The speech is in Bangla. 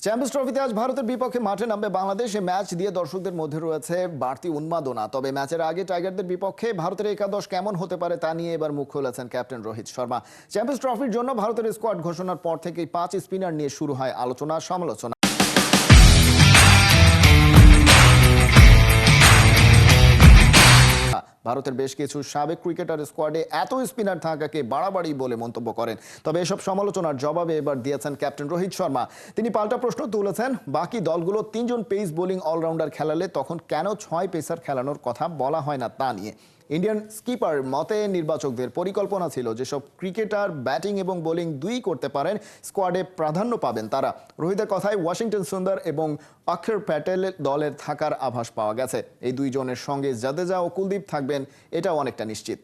চ্যাম্পিয়ন্স ট্রফিতে আজ ভারতের বিপক্ষে মাঠে নামবে বাংলাদেশ। এই ম্যাচ দিয়ে দর্শকদের মধ্যে রয়েছে বাড়তি উন্মাদনা। তবে ম্যাচের আগে টাইগারদের বিপক্ষে ভারতের একাদশ কেমন হতে পারে তা নিয়ে এবার মুখ খুলেছেন ক্যাপ্টেন রোহিত শর্মা। চ্যাম্পিয়ন্স ট্রফির জন্য ভারতের স্কোয়াড ঘোষণার পর থেকেই 5 স্পিনার নিয়ে শুরু হয় আলোচনা সমালোচনা। ভারতের বেশ কিছু সাবেক ক্রিকেটার স্কোয়াডে এত স্পিনার থাকাকে বাড়াবাড়ি বলে মন্তব্য করেন। তবে এসব সমালোচনার জবাবে এবার দিয়েছেন ক্যাপ্টেন রোহিত শর্মা। তিনি পাল্টা প্রশ্ন তুলেছেন, বাকি দলগুলো 3 জন পেস বোলিং অলরাউন্ডার খেলালে তখন কেন 6 পেসার খেলানোর কথা বলা হয় না তা নিয়ে। ইন্ডিয়ান স্কিপার মতে নির্বাচকদের পরিকল্পনা ছিল যেসব ক্রিকেটার ব্যাটিং এবং বোলিং দুই করতে পারেন স্কোয়াডে প্রাধান্য পাবেন তারা। রোহিতের কথায় ওয়াশিংটন সুন্দর এবং অক্ষর প্যাটেল দলের থাকার আভাস পাওয়া গেছে। এই দুইজনের সঙ্গে জাদেজা ও কুলদীপ থাকবেন, এটাও অনেকটা নিশ্চিত।